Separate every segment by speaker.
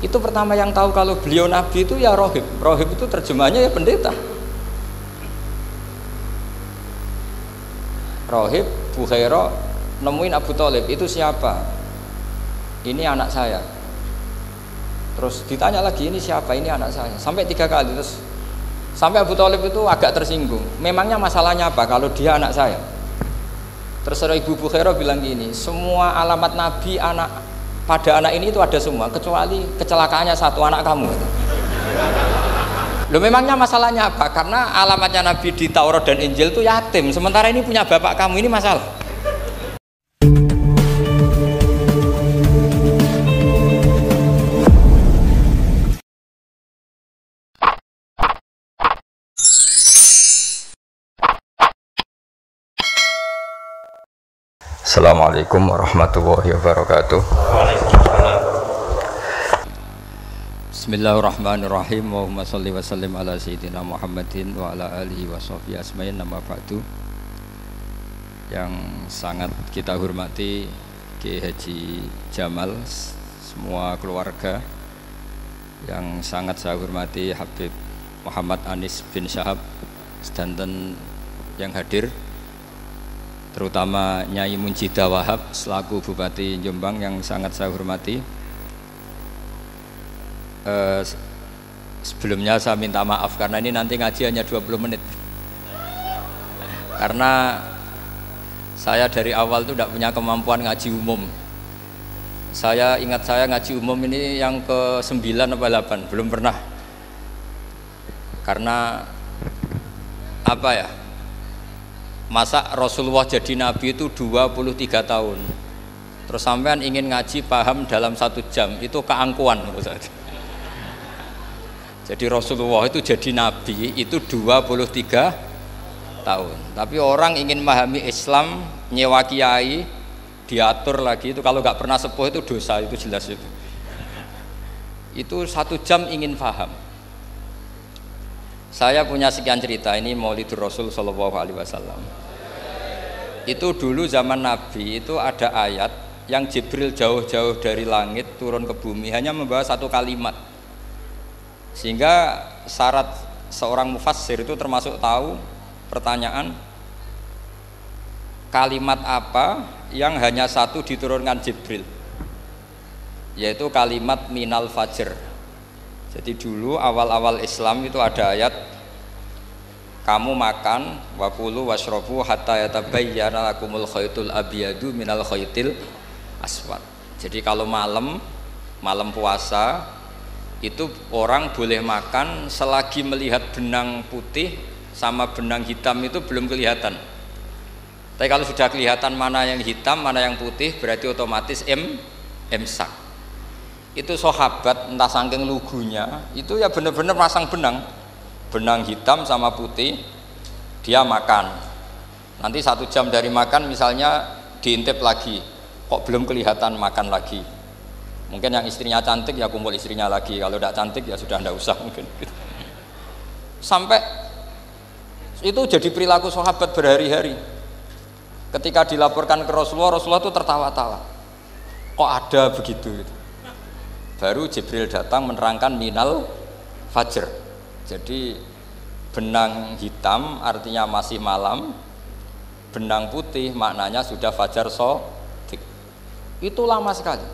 Speaker 1: Itu pertama yang tahu kalau beliau nabi itu ya rohib. Rohib itu terjemahnya ya pendeta. Rohib Bukhairah nemuin Abu Thalib, itu siapa? Ini anak saya. Terus ditanya lagi, ini siapa? Ini anak saya. Sampai 3 kali. Terus sampai Abu Thalib itu agak tersinggung. Memangnya masalahnya apa kalau dia anak saya? Terus Ibu Bukhairah bilang gini, semua alamat Nabi pada anak ini itu ada semua, kecuali kecelakaannya satu, anak kamu. Loh, memangnya masalahnya apa? Karena alamatnya Nabi di Taurat dan Injil itu yatim, sementara ini punya bapak kamu, ini masalah. Assalamualaikum warahmatullahi wabarakatuh. Bismillahirrahmanirrahim. Allahumma sholli wa sallim ala sayyidina Muhammadin wa ala alihi wa sahbihi asma'in, nama ba'du. Yang sangat kita hormati Kiai Haji Jamal, semua keluarga. Yang sangat saya hormati Habib Muhammad Anis bin Syahab sedanten yang hadir, terutama Nyai Munjidah Wahab selaku Bupati Jombang yang sangat saya hormati. Sebelumnya saya minta maaf karena ini nanti ngaji hanya 20 menit, karena saya dari awal itu tidak punya kemampuan ngaji umum. Saya ingat saya ngaji umum ini yang ke-9 atau 8, belum pernah. Karena apa ya, masa Rasulullah jadi Nabi itu 23 tahun, terus sampean ingin ngaji paham dalam 1 jam, itu keangkuhan menurut saya. Jadi Rasulullah itu jadi Nabi itu 23 tahun, tapi orang ingin memahami Islam, nyewa kiai, diatur lagi, itu kalau nggak pernah sepuh itu dosa, itu jelas itu. Itu 1 jam ingin paham. Saya punya sekian cerita, ini Maulidur Rasul Shallallahu Alaihi Wasallam. Itu dulu zaman Nabi itu ada ayat yang Jibril jauh-jauh dari langit turun ke bumi hanya membawa 1 kalimat, sehingga syarat seorang mufassir itu termasuk tahu pertanyaan kalimat apa yang hanya 1 diturunkan Jibril, yaitu kalimat minal fajr. Jadi dulu awal-awal Islam itu ada ayat, kamu makan wakulu washrobu hatta yatabayyana lakumul khaytul abyadu minal khaytil aswad. Jadi kalau malam puasa itu orang boleh makan selagi melihat benang putih sama benang hitam itu belum kelihatan. Tapi kalau sudah kelihatan mana yang hitam, mana yang putih, berarti otomatis imsak. Itu sahabat entah saking lugunya, itu ya benar-benar pasang benang hitam sama putih, dia makan. Nanti 1 jam dari makan misalnya diintip lagi, kok belum kelihatan, makan lagi. Mungkin yang istrinya cantik ya kumpul istrinya lagi, kalau tidak cantik ya sudah tidak usah mungkin. Sampai itu jadi perilaku sahabat berhari-hari. Ketika dilaporkan ke Rasulullah, Rasulullah itu tertawa-tawa, kok ada begitu gitu. Baru Jibril datang menerangkan minal fajr. Jadi benang hitam artinya masih malam, benang putih maknanya sudah fajar shadiq. Itu lama sekali.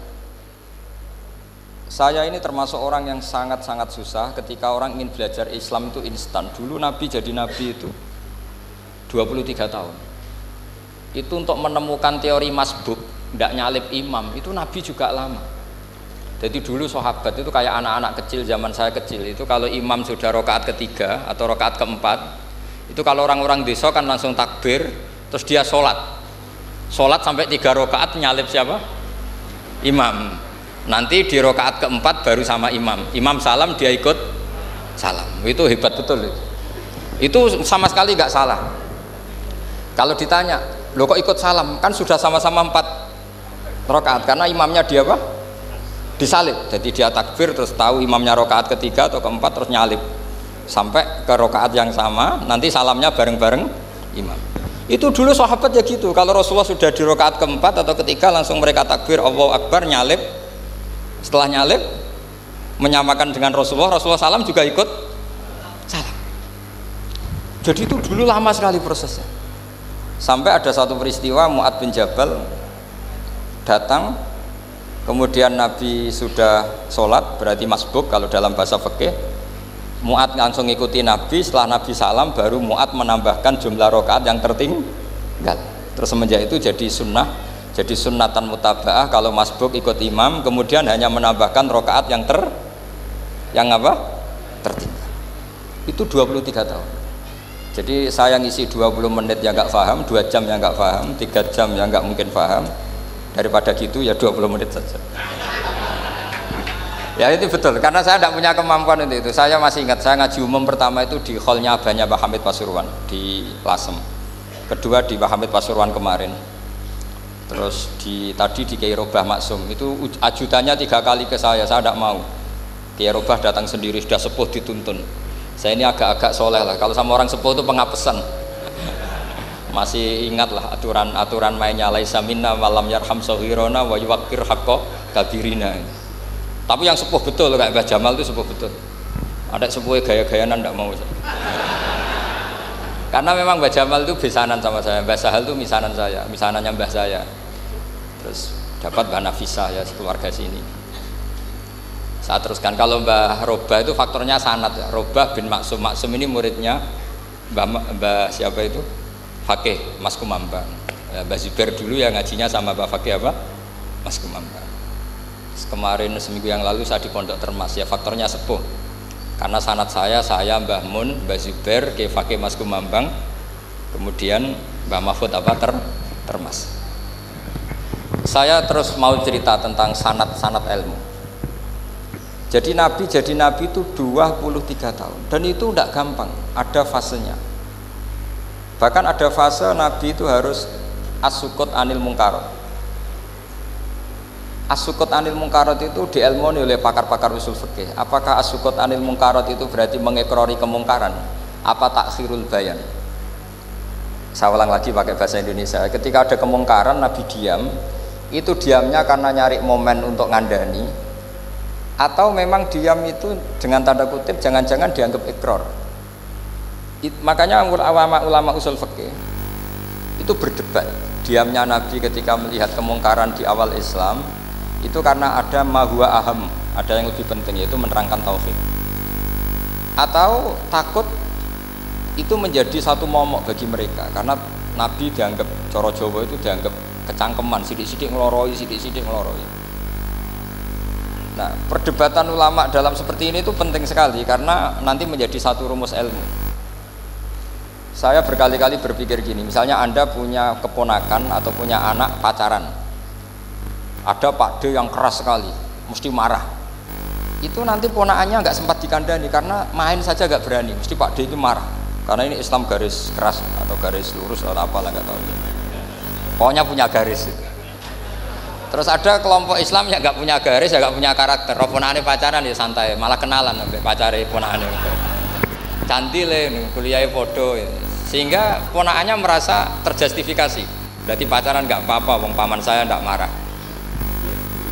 Speaker 1: Saya ini termasuk orang yang sangat-sangat susah ketika orang ingin belajar Islam itu instan. Dulu Nabi jadi Nabi itu 23 tahun. Itu untuk menemukan teori masbuk, tidak nyalip imam, itu Nabi juga lama. Jadi dulu sahabat itu kayak anak-anak kecil zaman saya kecil, itu kalau imam sudah rakaat ketiga atau rakaat keempat, itu kalau orang-orang desa kan langsung takbir, terus dia sholat sampai 3 rakaat nyalip siapa? Imam. Nanti di rakaat keempat baru sama imam salam, dia ikut salam. Itu hebat betul itu sama sekali nggak salah. Kalau ditanya, lo kok ikut salam, kan sudah sama-sama 4 rakaat, karena imamnya dia apa? Disalib. Jadi dia takbir terus tahu imamnya rakaat ketiga atau keempat, terus nyalip sampai ke rakaat yang sama, nanti salamnya bareng-bareng imam. Itu dulu sahabat ya gitu. Kalau Rasulullah sudah di rakaat keempat atau ketiga langsung mereka takbir Allahu Akbar, nyalip. Setelah nyalip menyamakan dengan Rasulullah, Rasulullah salam juga ikut salam. Jadi itu dulu lama sekali prosesnya. Sampai ada satu peristiwa Mu'adz bin Jabal datang, kemudian Nabi sudah sholat, berarti masbuk kalau dalam bahasa fikih. Mu'adz langsung ikuti Nabi, setelah Nabi salam baru Mu'adz menambahkan jumlah rakaat yang tertinggal. Terus semenjak itu jadi sunnah, jadi sunnatan mutaba'ah kalau masbuk ikut imam, kemudian hanya menambahkan rakaat yang tertinggal. Itu 23 tahun. Jadi saya ngisi 20 menit yang nggak paham, 2 jam yang nggak paham, 3 jam yang nggak mungkin paham. Daripada gitu ya 20 menit saja. Ya itu betul, karena saya tidak punya kemampuan untuk itu. Saya masih ingat, saya ngaji umum pertama itu di hallnya abahnya Mbah Hamid Pasuruan di Lasem. Kedua di Mbah Hamid Pasuruan kemarin. Terus tadi di Kiai Robah Maksum, itu ajudannya 3 kali ke saya tidak mau. Kiai Robah datang sendiri, sudah sepuh dituntun. Saya ini agak-agak soleh lah, kalau sama orang sepuh itu pengapesan. Masih ingat lah aturan mainnya, laisa minna walam yarham sahirona wa yuwaqqir haqqa kabirina. Tapi yang sepuh betul kayak Mbah Jamal itu sepuh betul. Ada sepuh gaya-gayanan tidak mau. Karena memang Mbah Jamal itu besanan sama saya, Mbah Sahal itu misanan saya, misanannya Mbah saya. Terus dapat Mbah Nafisa ya, keluarga sini. Saya teruskan, kalau Mbah Robah itu faktornya sanad ya. Robah bin Maksum, Maksum ini muridnya Mbah siapa itu? Fakih Mas Kumambang. Mbah Zubair dulu yang ngajinya sama Mbah Fakih apa? Mas Kumambang. Kemarin seminggu yang lalu saya di Pondok Termas ya, faktornya sepuh. Karena sanad saya Mbah Mun, Mbah Zubair, Kiai Fakih Mas Kumambang, kemudian Mbah Mahfud apa Termas. Saya terus mau cerita tentang sanad ilmu. Jadi Nabi itu 23 tahun dan itu tidak gampang, ada fasenya. Bahkan ada fase Nabi itu harus as-sukut anil mungkarat. As-sukut anil mungkarat itu diilmoni oleh pakar-pakar usul fikih. Apakah as-sukut anil mungkarat itu berarti mengikrari kemungkaran? Apa takhirul bayan? Saya ulang lagi pakai bahasa Indonesia. Ketika ada kemungkaran Nabi diam, itu diamnya karena nyari momen untuk ngandani, atau memang diam itu dengan tanda kutip jangan-jangan dianggap ikrar. Makanya ulama usul fikih itu berdebat. Diamnya Nabi ketika melihat kemungkaran di awal Islam itu karena ada mahwa aham, ada yang lebih penting, yaitu menerangkan tauhid, atau takut itu menjadi satu momok bagi mereka karena Nabi dianggap coro Jawa itu dianggap kecangkeman, sidik-sidik ngeloroi. Nah, perdebatan ulama dalam seperti ini itu penting sekali karena nanti menjadi satu rumus ilmu. Saya berkali-kali berpikir gini, misalnya Anda punya keponakan atau punya anak pacaran, ada Pak D yang keras sekali, mesti marah. Itu nanti ponakannya nggak sempat dikandani karena main saja nggak berani, mesti Pak D itu marah. Karena ini Islam garis keras atau garis lurus atau apalah nggak tahu. Pokoknya punya garis. Terus ada kelompok Islam yang nggak punya garis, ya nggak punya karakter. Ponakannya pacaran ya santai, malah kenalan sampai pacare ponakannya. Cantile kuliahnya foto, sehingga ponakannya merasa terjustifikasi. Berarti pacaran nggak apa-apa, wong paman saya nggak marah.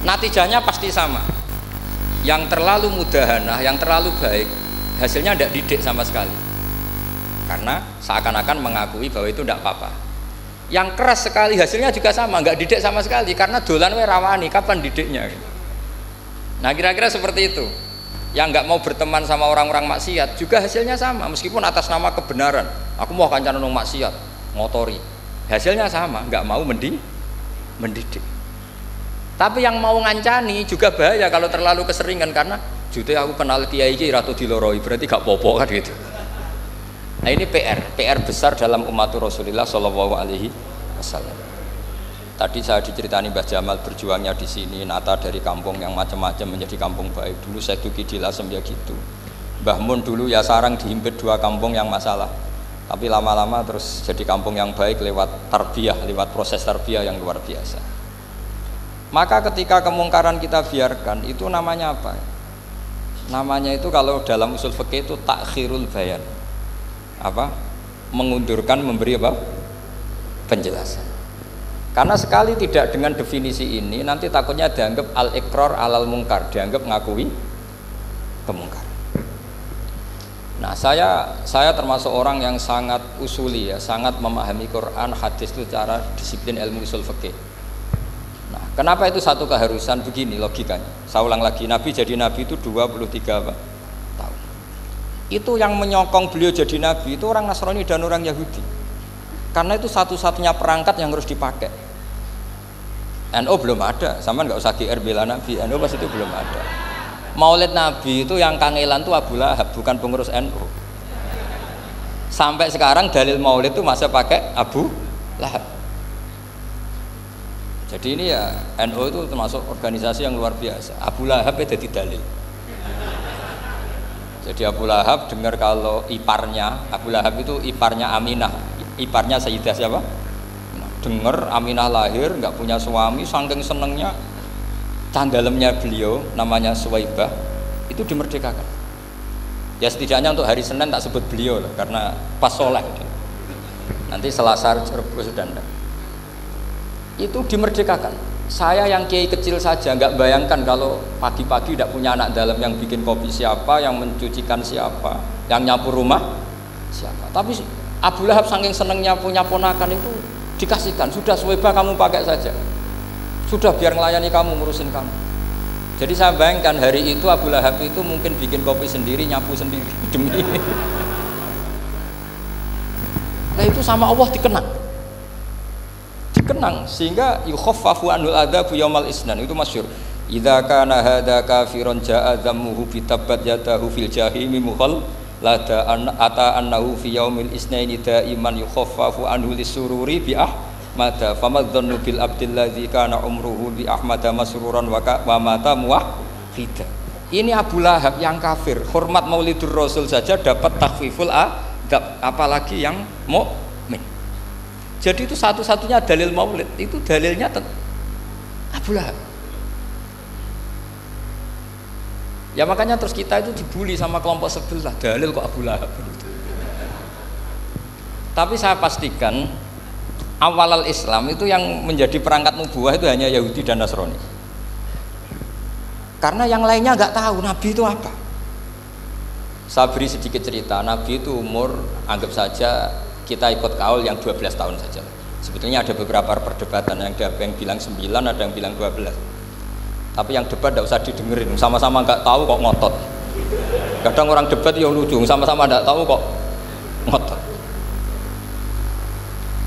Speaker 1: Natijahnya pasti sama. Yang terlalu mudahanah, yang terlalu baik, hasilnya tidak didik sama sekali. Karena seakan-akan mengakui bahwa itu tidak apa-apa. Yang keras sekali hasilnya juga sama, nggak didik sama sekali. Karena dolan we rawani, kapan didiknya? Nah kira-kira seperti itu. Yang nggak mau berteman sama orang-orang maksiat juga hasilnya sama, meskipun atas nama kebenaran. Aku mau kancanan orang maksiat, ngotori. Hasilnya sama, nggak mau mendidik. Tapi yang mau ngancani juga bahaya kalau terlalu keseringan, karena jute aku kenal kiai iki ratu diloroi, berarti gak popo kan gitu. Nah ini PR besar dalam umat Rasulullah Shallallahu Alaihi Wasallam. Tadi saya diceritani Mbah Jamal berjuangnya di sini, nata dari kampung yang macam-macam menjadi kampung baik. Dulu saya Duki di Lasem ya gitu. Mbah Mun dulu ya sarang dihimpit 2 kampung yang masalah. Tapi lama-lama terus jadi kampung yang baik lewat tarbiyah, lewat proses tarbiyah yang luar biasa. Maka ketika kemungkaran kita biarkan, itu namanya apa? Namanya itu kalau dalam usul fikih itu takhirul bayan. Apa? Mengundurkan memberi apa? Penjelasan. Karena sekali tidak dengan definisi ini, nanti takutnya dianggap al-iqrar alal mungkar, dianggap ngakui kemungkaran. Nah, saya termasuk orang yang sangat usuli ya, sangat memahami Quran, hadis itu secara disiplin ilmu usul fikih. Nah, kenapa itu satu keharusan? Begini logikanya. Saya ulang lagi, Nabi jadi Nabi itu 23 tahun. Itu yang menyokong beliau jadi Nabi itu orang Nasrani dan orang Yahudi. Karena itu satu-satunya perangkat yang harus dipakai. NU belum ada, sama nggak usah GR bela Nabi, NU pas itu belum ada. Maulid Nabi itu yang kangelan tuh Abu Lahab, bukan pengurus NU. Sampai sekarang dalil Maulid itu masih pakai Abu Lahab. Jadi ini ya NU itu termasuk organisasi yang luar biasa. Abu Lahab itu jadi dalil. Jadi Abu Lahab dengar kalau iparnya, Abu Lahab itu iparnya Aminah, iparnya Sayyidah siapa? Dengar Aminah lahir nggak punya suami, saking senengnya tanggalemnya beliau namanya Suwaibah itu dimerdekakan. Ya setidaknya untuk hari Senin tak sebut beliau lah, karena pas sholat nanti Selasa Rabu sudah enggak. Itu dimerdekakan. Saya yang kiai kecil saja nggak bayangkan kalau pagi-pagi tidak punya anak dalam, yang bikin kopi siapa, yang mencucikan siapa, yang nyapu rumah siapa. Tapi Abu Lahab saking senengnya punya ponakan itu dikasihkan, sudah Suwaibah kamu pakai saja. Sudah biar melayani kamu, ngurusin kamu. Jadi saya bayangkan hari itu Abu Lahab itu mungkin bikin kopi sendiri, nyapu sendiri demi ini. Nah itu sama Allah dikenang sehingga yukhaffafu anul adzabu yaumal isnan, itu masyhur. Idza kana hadza kafiron jaa dhammuhu bitabbat yadahu fil jahimi mukhal lada ata annahu fi yaumil isnaini daiman yukhaffafu anhu lisururi bi mada famadzannu bil abdilladzi kana umruhu bi ahmada masruran wa mata muwahhida. Ini Abu Lahab yang kafir, hormat Maulidur Rasul saja dapat takhfiful adab, apalagi yang mukmin. Jadi itu satu-satunya dalil Maulid, itu dalilnya Abu Lahab. Ya makanya terus kita itu dibully sama kelompok sebelah, dalil kok Abu Lahab. Tapi saya pastikan awal Islam itu yang menjadi perangkat nubuah itu hanya Yahudi dan Nasrani. Karena yang lainnya nggak tahu Nabi itu apa. Saya beri sedikit cerita. Nabi itu umur, anggap saja kita ikut kaul yang 12 tahun saja. Sebetulnya ada beberapa perdebatan, yang bilang 9, ada yang bilang 12. Tapi yang debat tidak usah didengerin, sama-sama nggak tahu kok ngotot. Kadang orang debat ya lucu, sama-sama nggak tahu kok ngotot.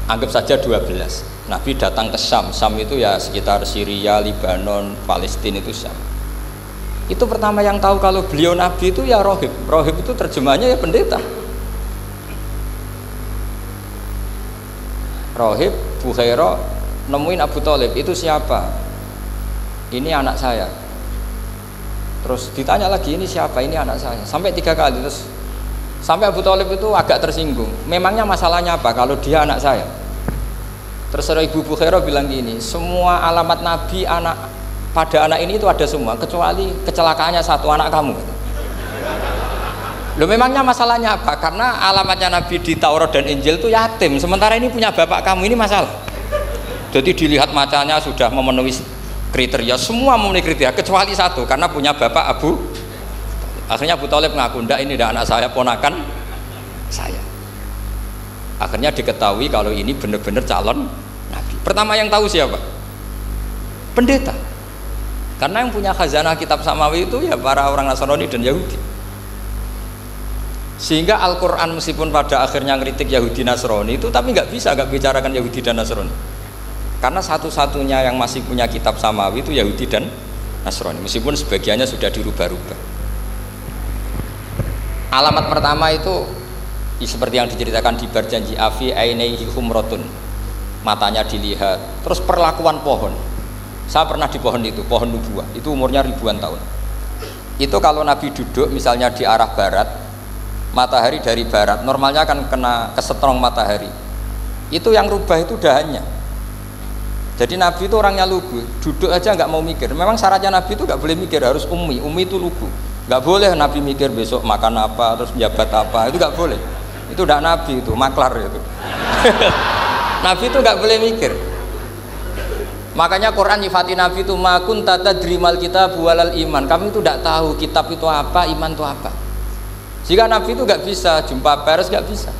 Speaker 1: Anggap saja 12. Nabi datang ke Syam. Syam itu ya sekitar Syria, Lebanon, Palestina, itu Syam. Itu pertama yang tahu kalau beliau Nabi itu ya rohib. Rohib itu terjemahnya ya pendeta. Rohib, Bukhaira nemuin Abu Thalib, itu siapa? Ini anak saya. Terus ditanya lagi, ini siapa? Ini anak saya. Sampai 3 kali. Terus sampai Abu Thalib itu agak tersinggung. Memangnya masalahnya apa kalau dia anak saya? Terserah Ibu Bukhaira bilang gini, semua alamat Nabi pada anak ini itu ada semua, kecuali kecelakaannya satu, anak kamu. Loh memangnya masalahnya apa? Karena alamatnya Nabi di Taurat dan Injil itu yatim, sementara ini punya bapak kamu, ini masalah. Jadi dilihat macanya sudah memenuhi kriteria, semua memenuhi kriteria kecuali satu, karena punya bapak Abu. Akhirnya Abu Thalib ngaku, ndak, ini ndak anak saya, ponakan saya. Akhirnya diketahui kalau ini benar-benar calon Nabi. Pertama yang tahu siapa? Pendeta. Karena yang punya khazanah kitab samawi itu ya para orang Nasrani dan Yahudi. Sehingga Al-Quran meskipun pada akhirnya ngeritik Yahudi Nasrani itu, tapi nggak bisa nggak bicarakan Yahudi dan Nasrani. Karena satu-satunya yang masih punya kitab samawi itu Yahudi dan Nasrani, meskipun sebagiannya sudah dirubah-rubah. Alamat pertama itu seperti yang diceritakan di Berjanji Afi ainaihi humrotun, matanya dilihat. Terus perlakuan pohon, saya pernah di pohon itu, pohon nubuah, itu umurnya ribuan tahun. Itu kalau Nabi duduk misalnya di arah barat, matahari dari barat, normalnya akan kena kesetrong matahari. Itu yang rubah itu dahannya. Jadi Nabi itu orangnya lugu, duduk aja nggak mau mikir. Memang syaratnya Nabi itu nggak boleh mikir, harus ummi itu lugu. Nggak boleh Nabi mikir besok makan apa, terus jabat apa, itu nggak boleh. Itu udah Nabi, itu maklar itu. Nabi itu nggak boleh mikir. Makanya Quran nyifati Nabi itu makun tata drimal kitab walal iman. Kami itu tidak tahu kitab itu apa, iman itu apa. Jika Nabi itu nggak bisa jumpa pers, nggak bisa.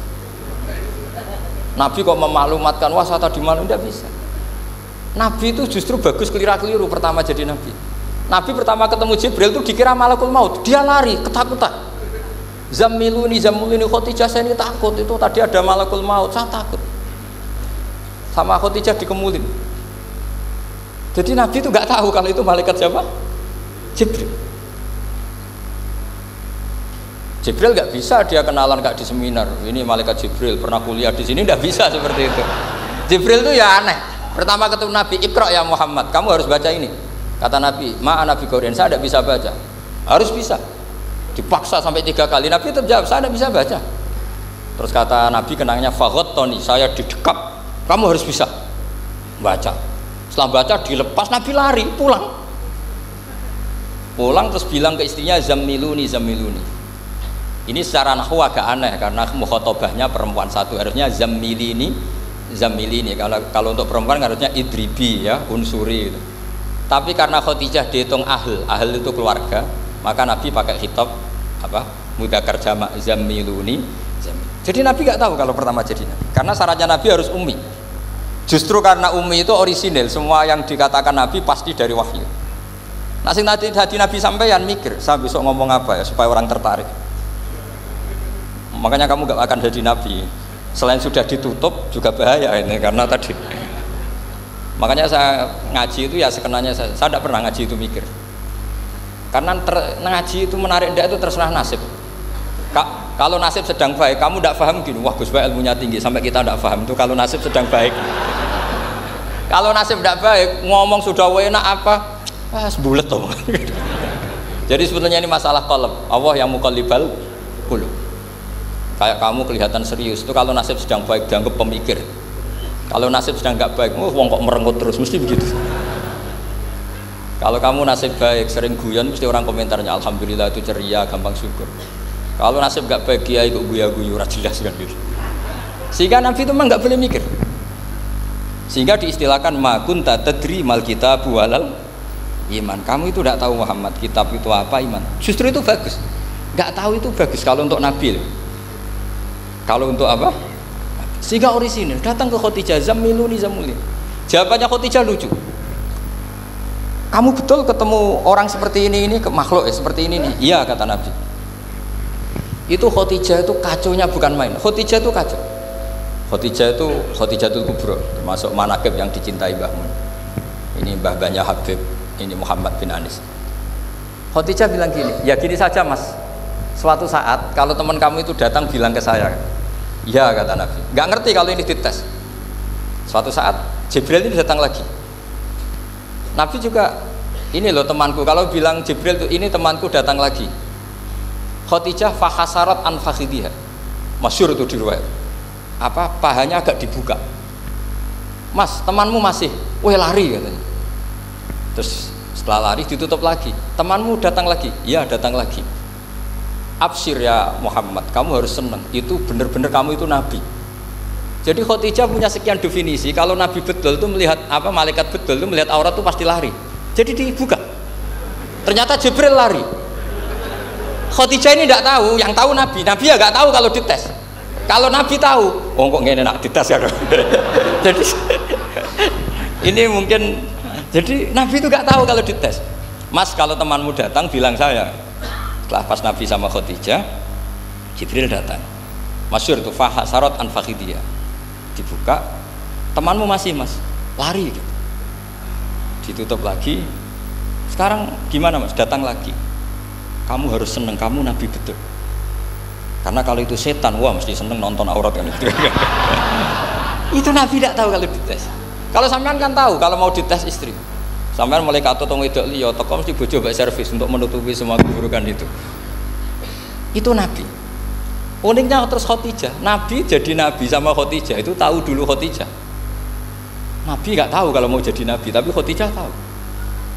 Speaker 1: Nabi kok memaklumatkan wasata di malam, nggak bisa. Nabi itu justru bagus keliru pertama jadi Nabi. Nabi pertama ketemu Jibril itu dikira malakul maut, dia lari ketakutan. Zammiluni Khadijah, saya ini takut, itu tadi ada malakul maut, saya takut. Sama Khadijah dikemulin. Jadi Nabi itu nggak tahu kalau itu malaikat siapa? Jibril. Jibril nggak bisa dia kenalan kayak di seminar. Ini malaikat Jibril pernah kuliah di sini, nggak bisa seperti itu. Jibril itu ya aneh. Pertama ketemu Nabi, Iqra ya Muhammad, kamu harus baca ini. Kata Nabi, Nabi Qur'an, saya tidak bisa baca. Harus bisa. Dipaksa sampai 3 kali. Nabi terjawab, saya tidak bisa baca. Terus kata Nabi kenangnya, Tony, saya didekap. Kamu harus bisa baca. Setelah baca dilepas, Nabi lari pulang terus bilang ke istrinya zammiluni. Ini secara nahwu agak aneh karena mukhatabahnya perempuan satu, harusnya zammilini. Kalau untuk perempuan harusnya idribi ya, unsuri gitu. Tapi karena Khadijah dihitung ahl itu keluarga, maka Nabi pakai khitab mudzakkar jamak zammiluni. Jadi Nabi nggak tahu kalau pertama jadi Nabi, karena syaratnya Nabi harus ummi. Justru karena ummi itu orisinil, semua yang dikatakan Nabi pasti dari wahyu. Nah, sing hati Nabi sampeyan mikir, saya besok ngomong apa ya supaya orang tertarik. Makanya kamu gak akan jadi Nabi. Selain sudah ditutup juga bahaya ini karena tadi. Makanya saya ngaji itu ya sekenanya saya tidak pernah ngaji itu mikir. Karena ngaji itu menarik ndak itu terserah nasib. Kalau nasib sedang baik, kamu tidak paham gini, wah Gus Baik ilmunya tinggi sampai kita tidak paham itu kalau nasib sedang baik. Kalau nasib tidak baik, ngomong sudah enak apa, sebulet tuh. Jadi sebetulnya ini masalah qalb. Allah yang muqallibal qulub. Kayak kamu kelihatan serius itu kalau nasib sedang baik dianggap pemikir. Kalau nasib sedang nggak baik, wong kok merengut terus, mesti begitu. Kalau kamu nasib baik, sering guyon, mesti orang komentarnya alhamdulillah itu ceria, gampang syukur. Kalau nasib gak baik kiai kok guya-guyu ora jelas kan gitu. Sehingga Nabi itu memang gak boleh mikir. Sehingga diistilahkan ma kunta tadri mal kitab walal iman. Kamu itu tidak tahu Muhammad kitab itu apa, iman. Justru itu bagus. Gak tahu itu bagus kalau untuk Nabi. Kalau untuk apa? Sehingga orisinil datang ke Khadijah zammiluni. Jawabannya Khadijah lucu. Kamu betul ketemu orang seperti ini ke makhluk seperti ini nih. Iya kata Nabi. Itu Khadijah itu kacaunya bukan main. Khadijah itu kacau. Khadijah itu kubro, termasuk manaqib yang dicintai Mbah Mun. Ini mbah-mbahnya Habib, ini Muhammad bin Anis. Khadijah bilang gini, ya gini saja Mas. Suatu saat kalau teman kamu itu datang bilang ke saya, ya kata Nabi. Nggak ngerti kalau ini dites. Suatu saat Jibril ini datang lagi. Nabi juga, ini loh temanku. Kalau bilang Jibril itu ini temanku datang lagi. Khadijah fahasarat an fakhidiha. Masyhur itu di riwayat. Pahanya agak dibuka. Mas, temanmu masih, lari katanya. Terus setelah lari ditutup lagi. Temanmu datang lagi. Iya, datang lagi. Absyir ya Muhammad, kamu harus senang. Itu benar-benar kamu itu nabi. Jadi Khadijah punya sekian definisi. Kalau nabi betul itu melihat malaikat betul itu melihat aurat itu pasti lari. Jadi dibuka. Ternyata Jibril lari. Khadijah ini tidak tahu, yang tahu Nabi ya nggak tahu kalau dites. Kalau Nabi tahu, kok ngene nak dites ya. Jadi ini mungkin, jadi Nabi itu nggak tahu kalau dites. Mas, kalau temanmu datang bilang saya. Setelah pas Nabi sama Khadijah, Jibril datang. Masyhur itu fahasarat an fakhidiyah. Dibuka, temanmu masih Mas, lari gitu. Ditutup lagi. Sekarang gimana Mas? Datang lagi. Kamu harus seneng, kamu Nabi betul. Karena kalau itu setan, wah mesti seneng nonton aurat kan itu. Itu Nabi tidak tahu kalau dites. Kalau sampean kan tahu kalau mau dites istri. Sampean mulai kato tong wedok liya teko mesti bojo mbak servis untuk menutupi semua keburukan itu. Itu Nabi. Uniknya terus Khadijah, Nabi jadi Nabi sama Khadijah itu tahu dulu Khadijah. Nabi nggak tahu kalau mau jadi Nabi, tapi Khadijah tahu.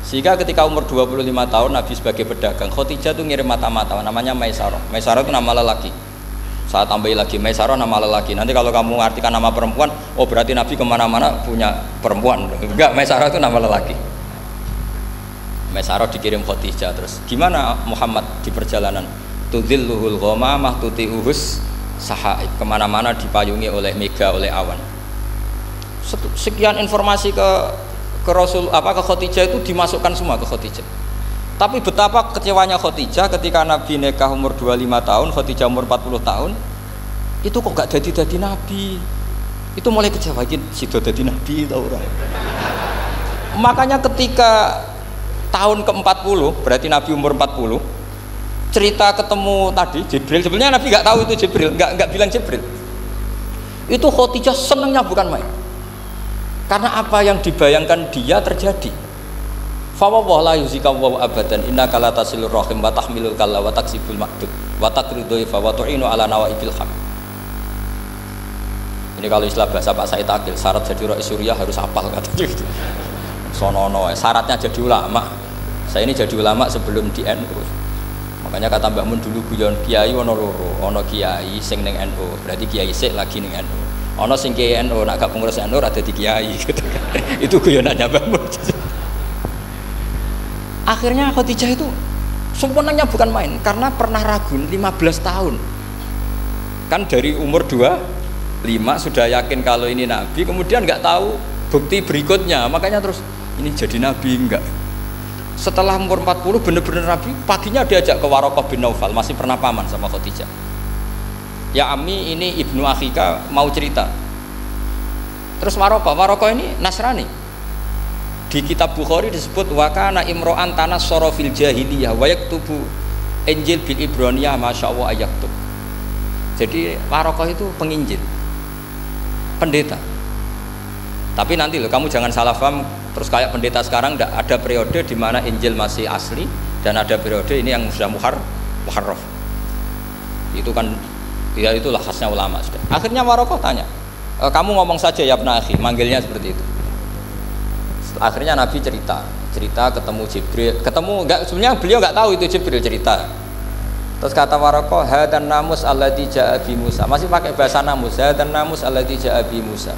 Speaker 1: Sehingga ketika umur 25 tahun Nabi sebagai pedagang, Khadijah itu ngirim mata-mata namanya Maisarah. Maisarah itu nama lelaki. Saya tambahi lagi Maisarah nama lelaki. Nanti kalau kamu artikan nama perempuan, oh berarti Nabi kemana-mana punya perempuan. Enggak, Maisarah itu nama lelaki. Maisarah dikirim Khadijah. Terus gimana Muhammad di perjalanan? Tudhilluhul ghamamah tuti'uhus sahaib, kemana-mana dipayungi oleh mega, oleh awan. Sekian informasi ke Rasul ke Khadijah itu dimasukkan semua ke Khadijah. Tapi betapa kecewanya Khadijah ketika Nabi nikah umur 25 tahun, Khadijah umur 40 tahun, itu kok gak jadi Nabi. Itu mulai kecewa, sido jadi Nabi tau ora. Makanya ketika tahun ke-40, berarti Nabi umur 40, cerita ketemu tadi Jibril, sebenarnya Nabi gak tahu itu Jibril, gak bilang Jibril. Itu Khadijah senangnya bukan main. Karena apa yang dibayangkan dia terjadi. Fawwah la yuzika wa abadan innaka la tasilur rahim wa tahmilul kalla wa taksibul maqdud wa taqridu fa wa tu'inu ala nawaibil haq. Ini kalau istilah bahasa Pak Said Akil, syarat jadi rais Suriah harus hafal katanya gitu. Sonono syaratnya jadi ulama. Saya ini jadi ulama sebelum di NU. Makanya kata Mbah Mun dulu guyon kiai ono loro, ono kiai sing ning NU, berarti kiai sik lagi ning NU. Ono sing kiai NU nak gak pengurus NU ora dadi kiai gitu. Itu guyonannya Mbah Mun. Akhirnya Khadijah itu sempurnanya bukan main karena pernah ragu 15 tahun kan dari umur 25 sudah yakin kalau ini Nabi, kemudian nggak tahu bukti berikutnya, makanya terus ini jadi Nabi enggak. Setelah umur 40 bener-bener Nabi, paginya diajak ke Waraqah bin Naufal, masih pernah paman sama Khadijah. Ya Ami, ini ibnu Akhika mau cerita. Terus Waraqah ini Nasrani. Di kitab Bukhari disebut wakana imro'an tanas sorofil jahiliyah wa yaktubu Injil bil Ibraniyah masyaallah ayaktub. Jadi Waraqah itu penginjil, pendeta. Tapi nanti loh, kamu jangan salah paham terus kayak pendeta sekarang. Ada periode di mana Injil masih asli dan ada periode ini yang sudah muharraf. Itu kan ya itulah khasnya ulama sudah. Akhirnya Waraqah tanya, kamu ngomong saja ya Ibnu Akhi, manggilnya seperti itu. Akhirnya Nabi cerita ketemu Jibril, enggak, sebenarnya beliau enggak tahu itu Jibril cerita. Terus kata Waraqah, hadan namus alladzi ja'a bi Musa, masih pakai bahasa namus, hadan namus alladzi ja'a bi Musa.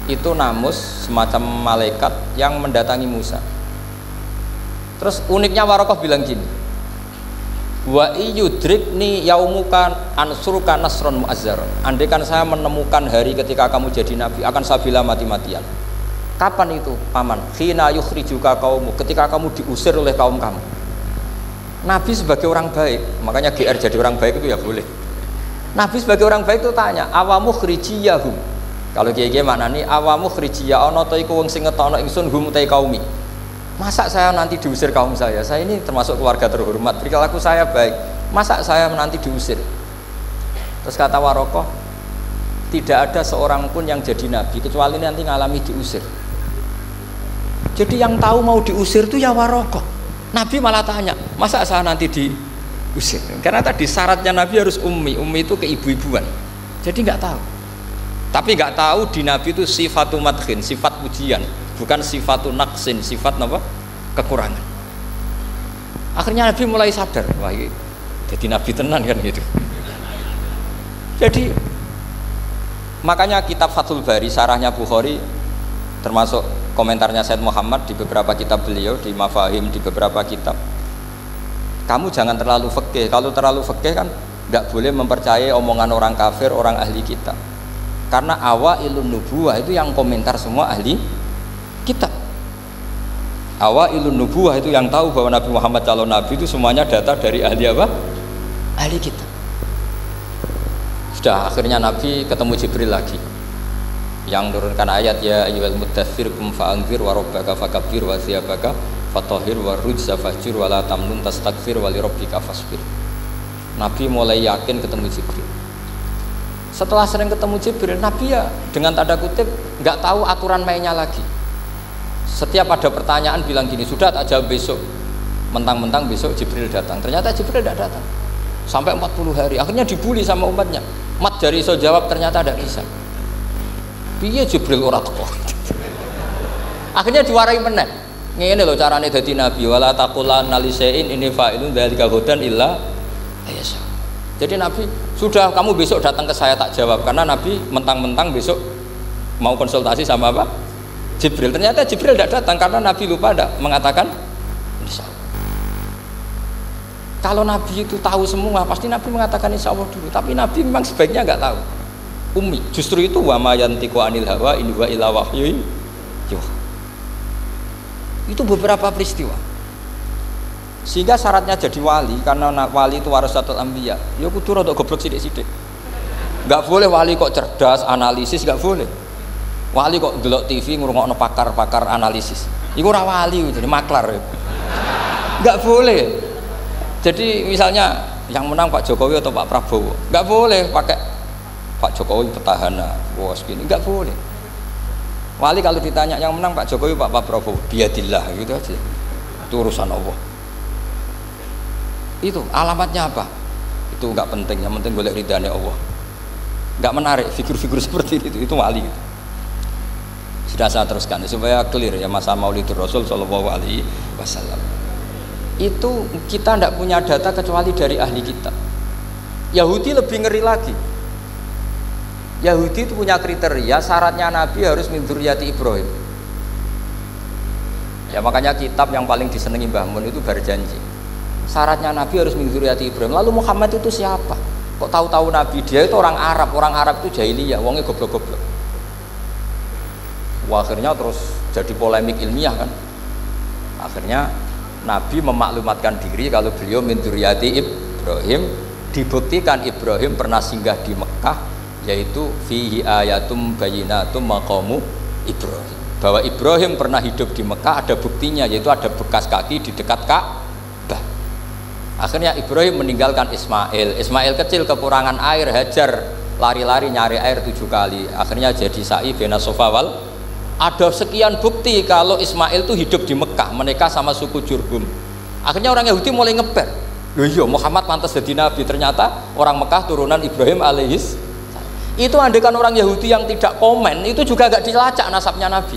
Speaker 1: Itu namus semacam malaikat yang mendatangi Musa. Terus uniknya Waraqah bilang gini, wa iyudrikni yaumuka ansuruka nasron mu'azzaron. Andai kan saya menemukan hari ketika kamu jadi Nabi, akan saya bela mati-matian. Kapan itu paman? Khina yukhrijuka kaumu, ketika kamu diusir oleh kaum kamu. Nabi sebagai orang baik, makanya GR jadi orang baik itu ya boleh. Nabi sebagai orang baik itu tanya, awamu khrijiyahum. Kalau kiai-kiai maknani awamu khrijiyah ana ta iku wong sing ngetokno ingsun hum ta kaumi. Masa saya nanti diusir kaum saya? Saya ini termasuk keluarga terhormat, perilaku saya baik. Masa saya nanti diusir? Terus kata Waraqah, tidak ada seorang pun yang jadi nabi kecuali nanti ngalami diusir. Jadi yang tahu mau diusir itu ya Waraqah. Nabi malah tanya, masa saya nanti diusir? Karena tadi syaratnya Nabi harus ummi itu keibu-ibuan. Jadi nggak tahu. Tapi nggak tahu di Nabi itu sifatu madkhin, sifat pujian, bukan sifatu naqsin, sifat apa? Kekurangan. Akhirnya Nabi mulai sadar, wah ini jadi Nabi tenan kan gitu. Jadi makanya kitab Fathul Bari, sarahnya Bukhari, termasuk komentarnya Said Muhammad di beberapa kitab beliau, di Mafahim, di beberapa kitab. Kamu jangan terlalu fikih. Kalau terlalu fikih kan nggak boleh mempercayai omongan orang kafir, orang ahli kitab. Karena awailun nubuwah itu yang komentar semua ahli kitab. Awailun nubuwah itu yang tahu bahwa Nabi Muhammad calon nabi itu semuanya data dari ahli apa? Ahli kitab. Sudah akhirnya Nabi ketemu Jibril lagi yang turunkan ayat ya ayyuhal muddatsir qum fa'anzir wa rabbaka fakabbir wa thiyabaka fatahhir wa rujza fahjur wa la tamnun tastakfir wa li rabbika fasbir. Nabi mulai yakin ketemu Jibril. Setelah sering ketemu Jibril, Nabi ya dengan tanda kutip nggak tahu aturan mainnya lagi. Setiap ada pertanyaan bilang gini, sudah tak jawab besok. Mentang-mentang besok Jibril datang. Ternyata Jibril tidak datang sampai 40 hari. Akhirnya dibully sama umatnya. Mat dari iso jawab ternyata tidak bisa. Piye Jibril ora teko. Akhirnya diwarai meneh. Ngene lho carane dadi nabi, wala taqulanna li syai'in inni fa'ilun dzalika ghadan illa ayasa. Jadi Nabi sudah, kamu besok datang ke saya tak jawab, karena Nabi mentang-mentang besok mau konsultasi sama apa? Jibril. Ternyata Jibril tidak datang karena Nabi lupa tidak mengatakan insya Allah. Kalau Nabi itu tahu semua, pasti Nabi mengatakan insya Allah dulu. Tapi Nabi memang sebaiknya nggak tahu. Umi, justru itu wa ma yantiqu anil hawa in huwa illa wahyun yuha. Itu beberapa peristiwa. Sehingga syaratnya jadi wali, karena wali itu warasatul anbiya, ya kudu rada goblok sithik-sithik. Enggak boleh wali kok cerdas, analisis, enggak boleh. Wali kok delok TV ngrungokno pakar-pakar analisis. Iku ora wali, jadi maklar. Enggak boleh. Jadi misalnya yang menang Pak Jokowi atau Pak Prabowo, enggak boleh pakai Pak Jokowi petahana, wah segini, enggak boleh. Wali kalau ditanya yang menang Pak Jokowi Pak Prabowo, biadillah gitu aja. Itu urusan Allah. Itu alamatnya apa? Itu enggak penting, yang penting golek ridhanya Allah. Enggak menarik figur-figur seperti itu wali gitu. Sudah saya teruskan supaya clear ya masa Maulidur Rasul sallallahu alaihi wasallam. Itu kita tidak punya data kecuali dari ahli kitab. Yahudi lebih ngeri lagi. Yahudi itu punya kriteria, syaratnya Nabi harus min dzurriyyati Ibrahim. Ya makanya kitab yang paling disenangi Mbah Mun itu Berjanji. Syaratnya Nabi harus min dzurriyyati Ibrahim. Lalu Muhammad itu siapa? Kok tahu-tahu Nabi? Dia itu orang Arab itu jahiliyah, wongnya goblok-goblok. Wah, akhirnya terus jadi polemik ilmiah kan. Akhirnya Nabi memaklumatkan diri kalau beliau min dzurriyyati Ibrahim, dibuktikan Ibrahim pernah singgah di Mekah, yaitu fihi ayatum bayyinatum maqamu Ibrahim, bahwa Ibrahim pernah hidup di Mekah, ada buktinya, yaitu ada bekas kaki di dekat Ka'bah. Akhirnya Ibrahim meninggalkan Ismail kecil kekurangan air, Hajar lari-lari nyari air 7 kali, akhirnya jadi sa'i bena Safa wal. Ada sekian bukti kalau Ismail itu hidup di Mekah, menikah sama suku Jurhum. Akhirnya orang Yahudi mulai ngeber, loh iya Muhammad pantas jadi nabi, ternyata orang Mekah turunan Ibrahim alaihis. Itu andekan orang Yahudi yang tidak komen, itu juga gak dilacak nasabnya Nabi.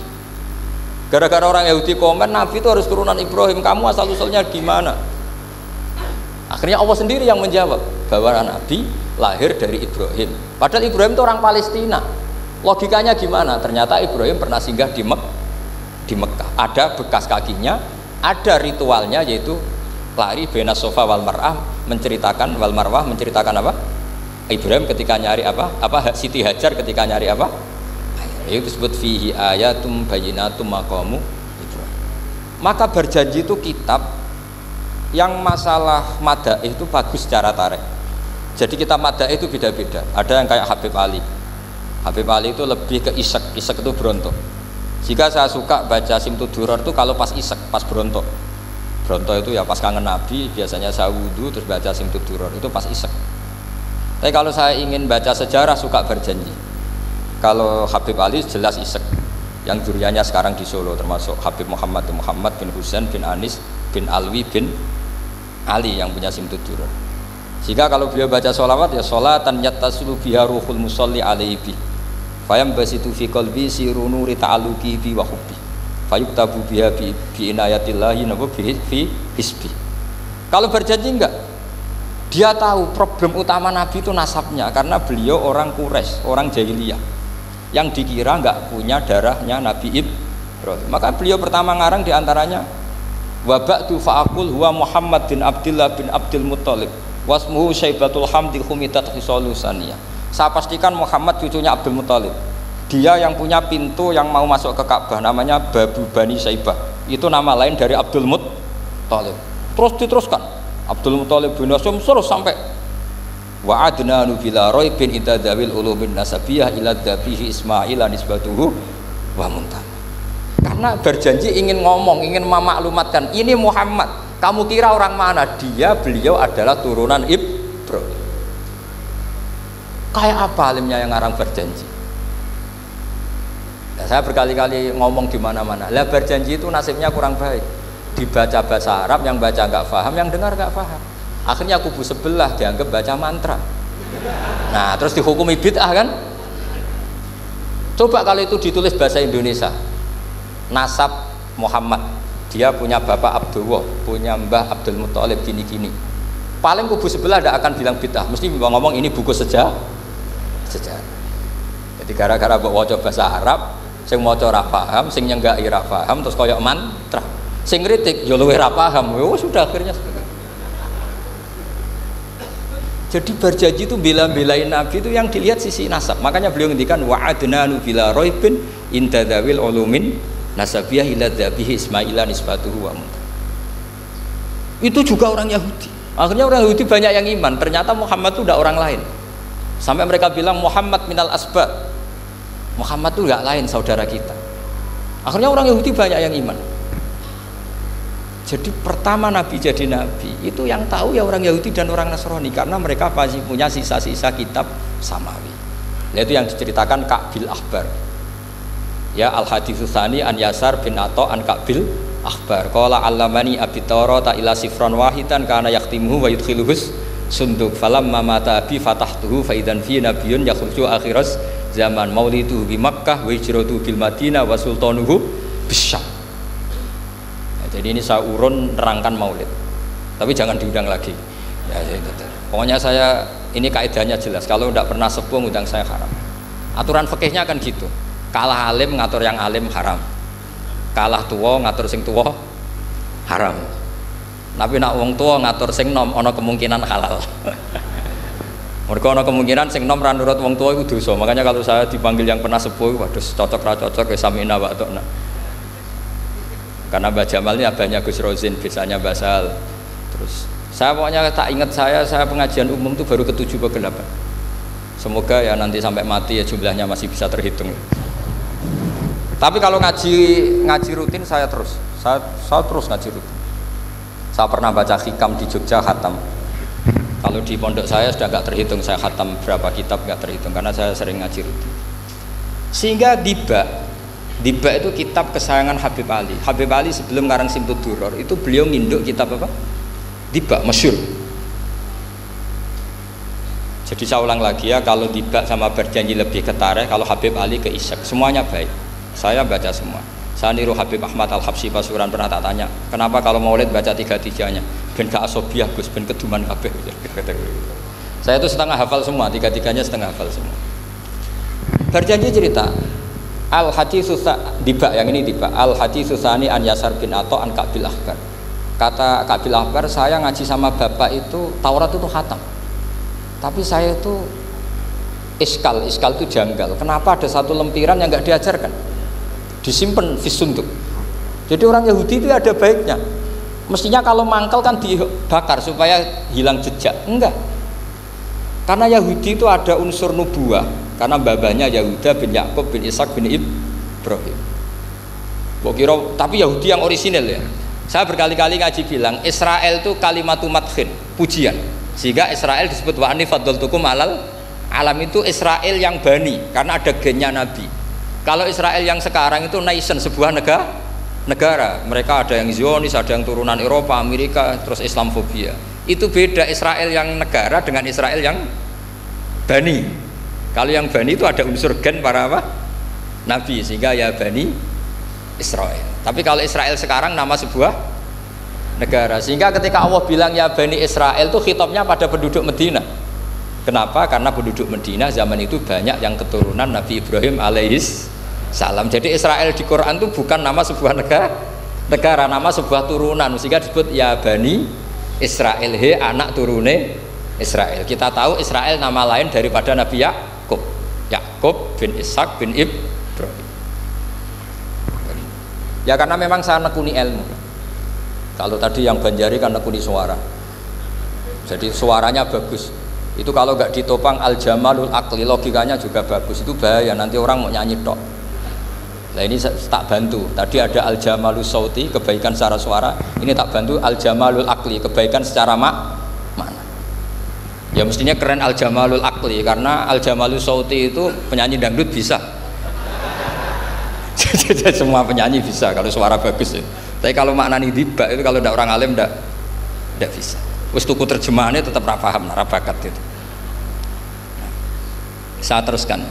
Speaker 1: Gara-gara orang Yahudi komen, Nabi itu harus turunan Ibrahim, kamu asal-usulnya gimana? Akhirnya Allah sendiri yang menjawab bahwa Nabi lahir dari Ibrahim. Padahal Ibrahim itu orang Palestina. Logikanya gimana? Ternyata Ibrahim pernah singgah di Mekah. Ada bekas kakinya, ada ritualnya, yaitu lari bena Safa wal Marwah, menceritakan wal Marwah, menceritakan apa? Ibrahim ketika nyari apa Siti Hajar ketika nyari apa, itu disebut fihi ayatum bayyinatum maqamu Ibrahim. Maka Berjanji itu kitab yang masalah madaih itu bagus secara tarikh. Jadi kitab madaih itu beda-beda. Ada yang kayak Habib Ali itu lebih ke isek itu berontok. Jika saya suka baca Simtud Duror itu kalau pas isek, pas berontok itu ya pas kangen Nabi, biasanya saya wudhu terus baca Simtud Duror, itu pas isek. Tapi kalau saya ingin baca sejarah suka Berjanji. Kalau Habib Ali jelas isek, yang duriannya sekarang di Solo, termasuk Habib Muhammad bin Husain bin Anis bin Alwi bin Ali yang punya Simtud Duror. Jika kalau beliau baca sholawat ya sholatan yattasulu biha ruhul musalli alaihi bi fayam basitu fi qalbi siru nuri ta'aluki bi wa hubbi fayuktabu biha bi inayatillahi nabu fi hisbi. Kalau Berjanji enggak, dia tahu problem utama Nabi itu nasabnya, karena beliau orang Quraisy, orang jahiliyah yang dikira nggak punya darahnya Nabi Ibrahim. Maka beliau pertama ngarang diantaranya wa ba'du fa'aqul huwa Muhammad bin Abdullah bin Abdul Muttalib wasmuhu Syaibatul Hamdi Khumitat Khisalusaniyah. Saya pastikan Muhammad cucunya Abdul Muttalib, dia yang punya pintu yang mau masuk ke Ka'bah, namanya Babu Bani Syaibah, itu nama lain dari Abdul Muttalib. Terus diteruskan Abdul Muttalib bin Hasyim terus sampai wa adnanu bila raibin itadzawil ulumin nasabiyah ila dzabihi Ismail nisbatuhu wa muntan. Karena Berjanji ingin ngomong, ingin memaklumatkan ini Muhammad, kamu kira orang mana? Beliau adalah turunan Ibrahim. Kayak apa alimnya yang ngarang Berjanji? Nah, saya berkali-kali ngomong di mana-mana. Lah Berjanji itu nasibnya kurang baik. Dibaca bahasa Arab, yang baca nggak paham, yang dengar nggak paham. Akhirnya kubu sebelah dianggap baca mantra. Nah, terus dihukumi bid'ah kan? Coba kalau itu ditulis bahasa Indonesia, nasab Muhammad, dia punya bapak Abdullah, punya mbah Abdul Muttalib gini-gini. Paling kubu sebelah tidak akan bilang bid'ah, mesti ngomong ini buku sejarah. Jadi gara-gara bawa bahasa Arab, sing maca ora paham, sing nyenggaki ora paham, terus koyok mantra. Sing kritik yo luwih ora paham. Sudah akhirnya seperti itu. Jadi berjanji itu bela-belain Nabi itu yang dilihat sisi nasab. Makanya beliau ngendikan wa'adnanu bila raibin inda dzawil ulumin nasabiyah ila dzabihi ismaila nisbatuhu wa munkar. Itu juga orang Yahudi. Akhirnya orang Yahudi banyak yang iman. Ternyata Muhammad itu udah orang lain. Sampai mereka bilang Muhammad minal asbab. Muhammad itu enggak lain saudara kita. Akhirnya orang Yahudi banyak yang iman. Jadi pertama Nabi jadi Nabi itu yang tahu ya orang Yahudi dan orang Nasrani, karena mereka pasti punya sisa-sisa kitab samawi. Yaitu yang diceritakan Ka'bil Akhbar. Ya al-haditsus tsani an Yasar bin Atha an Ka'bil Akhbar. Qala allamani abi Tawrata ila sifran wahidan kana yaqtimuhu wa yudkhiluhus sunduk falamma mata abi fatahtuhu fa idan fi nabiyyun yakhruju akhiras zaman maulidu bi Makkah wa hijratu bil Madinah wa sultanuhu bisyam. Jadi ini saya urun nerangkan maulid, tapi jangan diundang lagi. Ya, pokoknya saya ini kaidahnya jelas. Kalau tidak pernah sepuh undang saya haram. Aturan fikihnya kan gitu. Kalah alim ngatur yang alim haram. Kalah tua ngatur sing tua haram. Tapi nak wong tua ngatur sing nom ono kemungkinan halal. Mereka ono kemungkinan sing nom ra nurut wong tua itu dosa. Makanya kalau saya dipanggil yang pernah sepuh, waduh cocok ra cocok ya samina wa ta'na. Karena Mbah Jamal ini abahnya Gus Rozin, biasanya Basal. Terus saya pokoknya tak ingat saya pengajian umum itu baru ke-7 ke 8. Semoga ya nanti sampai mati ya jumlahnya masih bisa terhitung. Tapi kalau ngaji rutin saya terus ngaji rutin. Saya pernah baca hikam di Jogja khatam. Kalau di pondok saya sudah nggak terhitung saya khatam berapa kitab, nggak terhitung karena saya sering ngaji rutin. Sehingga Diba itu kitab kesayangan Habib Ali. Habib Ali sebelum ngarang Simtud Duror itu beliau nginduk kitab apa? Diba, masyhur. Jadi saya ulang lagi ya, kalau Diba sama berjanji lebih ke tarikh, kalau Habib Ali ke Isyak, semuanya baik. Saya baca semua. Saya niru Habib Ahmad Al-Habsyi Pasuruan, pernah tak tanya, kenapa kalau maulid baca 3-3-nya? Ben ka asobiah Gus, ben keduman kabeh. Saya itu setengah hafal semua, 3-3-nya setengah hafal semua. Berjanji cerita Al-Haditsus Diba, yang ini Diba. Al-Haditsus tsani an Yasar bin Atha an Ka'bil Akhbar. Kata Ka'bil Akhbar, saya ngaji sama bapak itu Taurat itu khatam. Tapi saya itu iskal itu janggal. Kenapa ada satu lempiran yang enggak diajarkan? Disimpan fisunduk. Jadi orang Yahudi itu ada baiknya. Mestinya kalau mangkal kan dibakar supaya hilang jejak. Enggak. Karena Yahudi itu ada unsur nubuah. Karena babanya Yahuda bin Yakub bin Ishak bin Ibrahim. Kira, tapi Yahudi yang orisinal ya. Saya berkali-kali ngaji bilang Israel itu kalimatu madhin, pujian. Sehingga Israel disebut wa ani faddaltukum alal alam, itu Israel yang bani karena ada gennya Nabi. Kalau Israel yang sekarang itu nation, sebuah negara. Mereka ada yang Zionis, ada yang turunan Eropa, Amerika, terus Islamfobia. Itu beda Israel yang negara dengan Israel yang bani. Kalau yang Bani itu ada unsur gen para apa? Nabi, sehingga ya Bani Israel. Tapi kalau Israel sekarang nama sebuah negara, sehingga ketika Allah bilang ya Bani Israel itu khitabnya pada penduduk Medina. Kenapa? Karena penduduk Medina zaman itu banyak yang keturunan Nabi Ibrahim alaihis salam. Jadi Israel di Quran itu bukan nama sebuah negara, nama sebuah turunan, sehingga disebut ya Bani Israel, he anak turune Israel. Kita tahu Israel nama lain daripada Nabi Yakub bin Ishak bin Ibrahim. Ya karena memang saya nekuni ilmu. Kalau tadi yang Banjari kan nekuni suara. Jadi suaranya bagus. Itu kalau nggak ditopang al-jamalul akli, logikanya juga bagus. Itu bahaya, nanti orang mau nyanyi tok. Nah ini tak bantu. Tadi ada al-jamalul sauti, kebaikan secara suara. Ini tak bantu al-jamalul akli, kebaikan secara makna. Ya mestinya keren al-jamalul akli, karena al-jamalul sauti itu penyanyi dangdut bisa. Jadi semua penyanyi bisa kalau suara bagus ya. Tapi kalau maknani Diba itu kalau tidak orang alim tidak bisa. Wis tuku terjemahannya tetap ra paham, ra bakat itu. Nah, saya teruskan.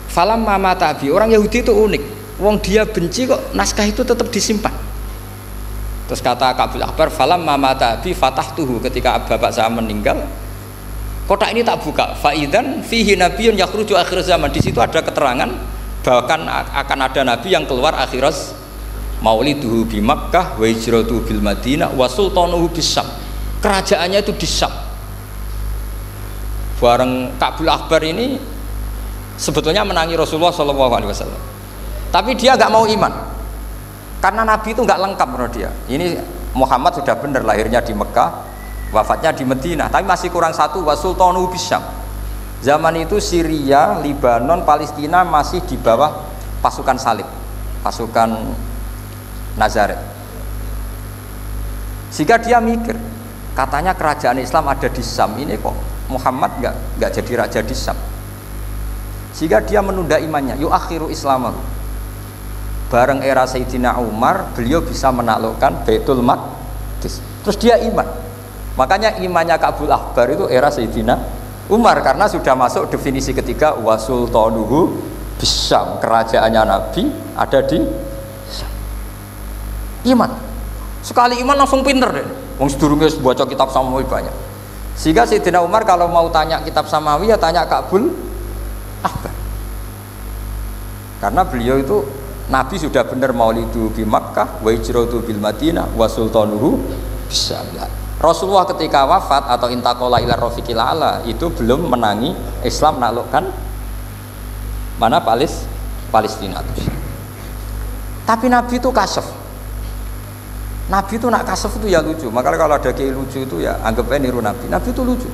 Speaker 1: Falam mama tabi, orang Yahudi itu unik. Wong dia benci kok naskah itu tetap disimpan. Terus kata Ka'bul Ahbar, falam mamata bi fatahtuhu, ketika bapak saya meninggal, kotak ini tak buka. Faidan fihi nabiyyun yakhruju akhir zaman. Di situ ada keterangan bahkan akan ada nabi yang keluar akhirat, mauliduhu bi Makkah wa hijratuhu bil Madinah wa sultanuhu bis Syam. Kerajaannya itu di Syam. Bareng Ka'bul Ahbar ini sebetulnya menangi Rasulullah SAW, tapi dia nggak mau iman karena Nabi itu nggak lengkap menurut dia. Ini Muhammad sudah benar lahirnya di Mekah, wafatnya di Madinah, tapi masih kurang satu, wa sultanuhu bis Syam. Zaman itu Syria, Libanon, Palestina masih di bawah pasukan salib, pasukan Nazaret. Sehingga dia mikir, katanya kerajaan Islam ada di Syam, ini kok Muhammad nggak jadi raja di Syam. Sehingga dia menunda imannya, yuakhiru islamahu. Bareng era Sayyidina Umar, beliau bisa menaklukkan Baitul Maqdis. Terus dia iman. Makanya imannya Ka'bul Ahbar itu era Sayyidina Umar, karena sudah masuk definisi ketiga, wa sultanuhu bis Syam. Kerajaannya Nabi ada di Syam. Iman. Sekali iman langsung pinter deh. Wong sedurunge baca kitab Samawi banyak. Sehingga Sayyidina Umar kalau mau tanya kitab Samawi ya tanya Ka'bul Ahbar. Karena beliau itu Nabi sudah benar maulidu bi Makkah wa hijratu bil Madinah wa sultanuhu bisa. Rasulullah ketika wafat atau intaqala ila rafiqil ala itu belum menangi Islam menaklukkan mana Palestina. Tapi Nabi itu kasef. Nabi itu nak kasef itu ya lucu. Makanya kalau ada kiai lucu itu ya anggapnya niru Nabi. Nabi itu lucu.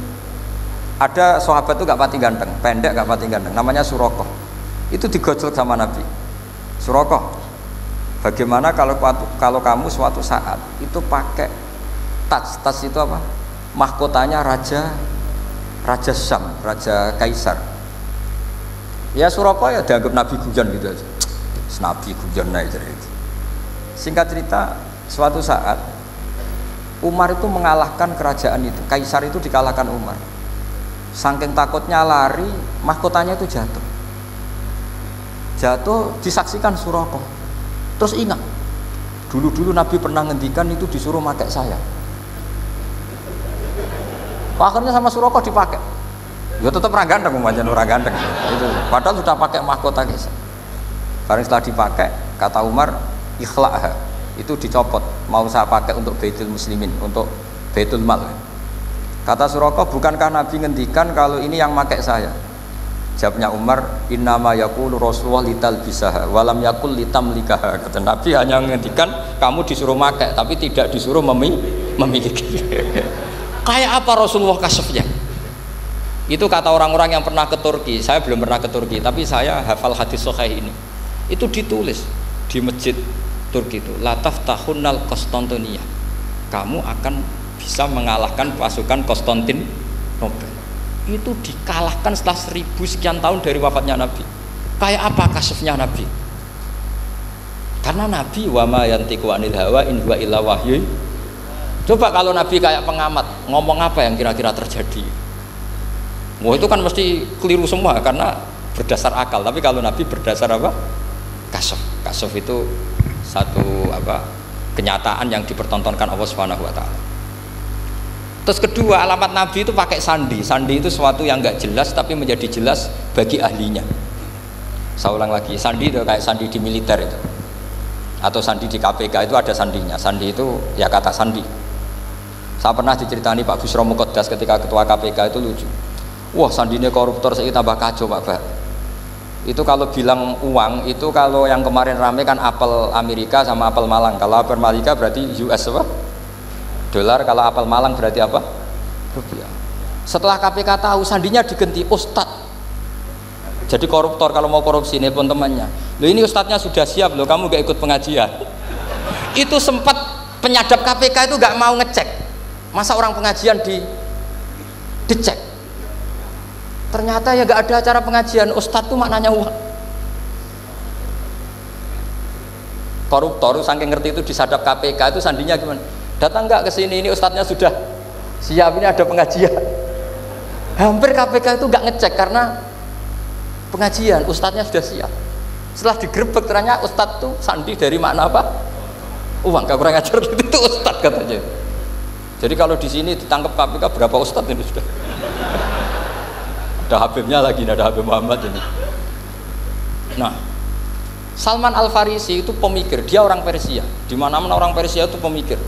Speaker 1: Ada sahabat itu gak pati ganteng, pendek gak pati ganteng, namanya Surakoh. Itu digojlok sama Nabi. Surakoh, bagaimana kalau kamu suatu saat itu pakai tas itu apa? Mahkotanya raja Syam, raja Kaisar. Ya Surakoh ya dianggap Nabi guyon gitu aja. Nabi guyon aja itu. Singkat cerita, suatu saat Umar itu mengalahkan kerajaan itu, Kaisar itu dikalahkan Umar. Saking takutnya lari, mahkotanya itu jatuh disaksikan Surakoh. Terus ingat, dulu Nabi pernah ngendikan itu disuruh pakai saya. Akhirnya sama Surakoh dipakai. Ya tetap orang ganteng, orang ganteng. Itu padahal sudah pakai mahkota Kaisar. Barang setelah dipakai, kata Umar, ikhla'ha, itu dicopot, mau saya pakai untuk Baitul Muslimin, untuk Baitul Mal. Kata Surakoh, bukankah Nabi ngendikan kalau ini yang pakai saya? Jawabnya Umar, innama yaqulu Rasulullah litalbisaha walam yaqul litamlikaha. Kata Nabi hanya menghentikan kamu disuruh pakai tapi tidak disuruh memiliki. Kayak apa Rasulullah kasefnya? Itu kata orang-orang yang pernah ke Turki. Saya belum pernah ke Turki, tapi saya hafal hadis sahih ini. Itu ditulis di masjid Turki itu, la taftahunnal Konstantinia. Kamu akan bisa mengalahkan pasukan Konstantinopel. Itu dikalahkan setelah 1000 sekian tahun dari wafatnya Nabi. Kayak apa kasefnya Nabi? Karena Nabi wa ma yantiqu anil hawa in huwa illa wahyu. Coba kalau Nabi kayak pengamat, ngomong apa yang kira-kira terjadi? Wah itu kan mesti keliru semua karena berdasar akal. Tapi kalau Nabi berdasar apa? Kasef. Kasef itu satu apa? Kenyataan yang dipertontonkan Allah Subhanahu wa taala. Terus kedua, alamat Nabi itu pakai sandi. Sandi itu sesuatu yang enggak jelas tapi menjadi jelas bagi ahlinya. Saya ulang lagi, sandi itu kayak sandi di militer itu, atau sandi di KPK itu ada sandinya. Sandi itu ya kata sandi. Saya pernah diceritani Pak Busro Muqaddas ketika ketua KPK itu lucu. Wah sandinya koruptor saya tambah kacau Pak. Itu kalau bilang uang itu kalau yang kemarin rame kan apel Amerika sama apel Malang. Kalau apel Amerika berarti US apa? Dolar, kalau apel Malang berarti apa? Rupiah. Setelah KPK tahu sandinya diganti Ustadz. Jadi koruptor kalau mau korupsi ini pun temannya. Loh ini Ustadznya sudah siap loh, kamu gak ikut pengajian. Itu sempat penyadap KPK itu gak mau ngecek. Masa orang pengajian dicek? Ternyata ya gak ada acara pengajian. Ustadz tuh maknanya uang. Koruptor saking ngerti itu disadap KPK itu sandinya gimana? Datang nggak ke sini, ini ustadznya sudah siap, ini ada pengajian. Hampir KPK itu nggak ngecek karena pengajian, ustadznya sudah siap. Setelah digerebek ternyata ustadz tuh sandi dari makna apa? uang, gak kurang ajar itu ustadz katanya. Jadi kalau di sini ditangkap KPK berapa ustadz ini sudah? Ada Habibnya lagi, ada Habib Muhammad ini. Nah, Salman Al Farisi itu pemikir, dia orang Persia. Di mana-mana orang Persia itu pemikir.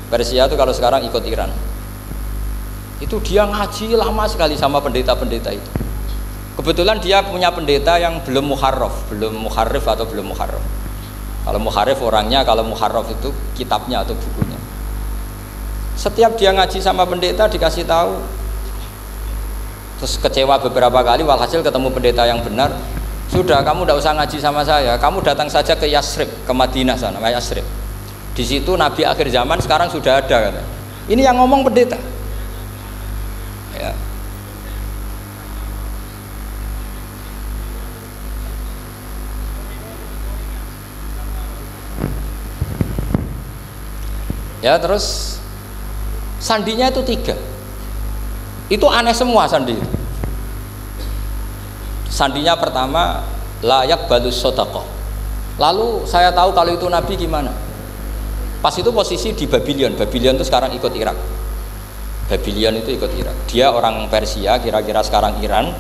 Speaker 1: Persia itu kalau sekarang ikut Iran. Itu dia ngaji lama sekali sama pendeta-pendeta itu. Kebetulan dia punya pendeta yang belum muharraf, belum muharrif atau belum muharraf. Kalau muharrif orangnya, kalau muharraf itu kitabnya atau bukunya. Setiap dia ngaji sama pendeta dikasih tahu, terus kecewa beberapa kali, walhasil ketemu pendeta yang benar. Sudah, kamu tidak usah ngaji sama saya, kamu datang saja ke Yasrib, ke Madinah sana, ke Yasrib. Di situ Nabi akhir zaman sekarang sudah ada, kata. Ini yang ngomong pendeta. Ya. Ya, terus sandinya itu 3. Itu aneh semua sandi itu. Sandinya pertama, layak balus sodaqah. Lalu saya tahu kalau itu Nabi gimana. Pas itu posisi di Babylon. Babylon itu sekarang ikut Irak. Babylon itu ikut Irak. Dia orang Persia, kira-kira sekarang Iran.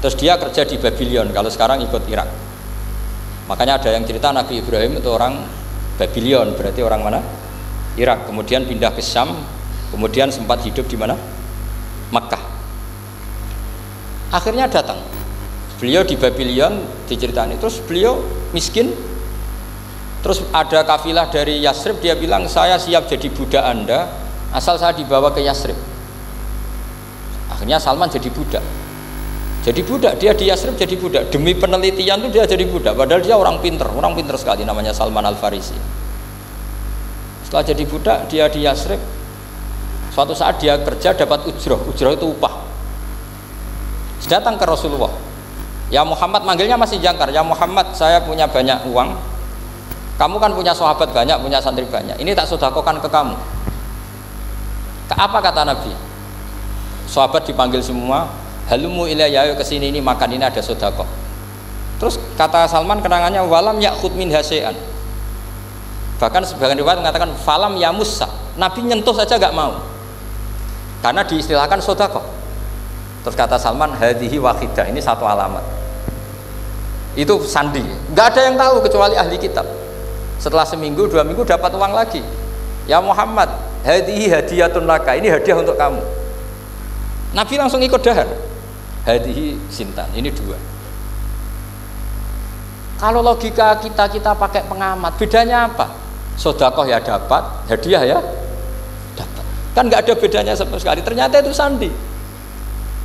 Speaker 1: Terus dia kerja di Babylon, kalau sekarang ikut Irak. Makanya ada yang cerita Nabi Ibrahim itu orang Babylon, berarti orang mana? Irak. Kemudian pindah ke Syam, kemudian sempat hidup di mana? Makkah. Akhirnya datang. Beliau di Babylon diceritain. Terus beliau miskin. Terus ada kafilah dari Yasrib, dia bilang saya siap jadi budak Anda asal saya dibawa ke Yasrib. Akhirnya Salman jadi budak. Jadi budak, dia di Yasrib jadi budak. Demi penelitian itu dia jadi budak. Padahal dia orang pinter sekali, namanya Salman Al Farisi. Setelah jadi budak, dia di Yasrib. Suatu saat dia kerja dapat ujroh itu upah. Datang ke Rasulullah. Ya Muhammad, manggilnya masih jangkar. Ya Muhammad, saya punya banyak uang. Kamu kan punya sahabat banyak, punya santri banyak. Ini tak sedekahkan ke kamu. Apa kata Nabi? Sahabat dipanggil semua. Halumu ilayya, ayo kesini, ini makan, ini ada sedekah. Terus kata Salman kenangannya, walam ya'khud min hasya'an. Bahkan sebagian riwayat mengatakan falam yamussa. Nabi nyentuh saja gak mau. Karena diistilahkan sedekah. Terus kata Salman, hadhihi wahidah, ini satu alamat. Itu sandi. Nggak ada yang tahu kecuali ahli kitab. Setelah seminggu, 2 minggu dapat uang lagi. Ya Muhammad, hadhihi hadiyatun laka, ini hadiah untuk kamu. Nabi langsung ikut dahar. Hadhihi sintan, ini 2. Kalau logika kita pakai pengamat, bedanya apa? Sedekah ya dapat, hadiah ya dapat. Kan nggak ada bedanya sama sekali. Ternyata itu sandi.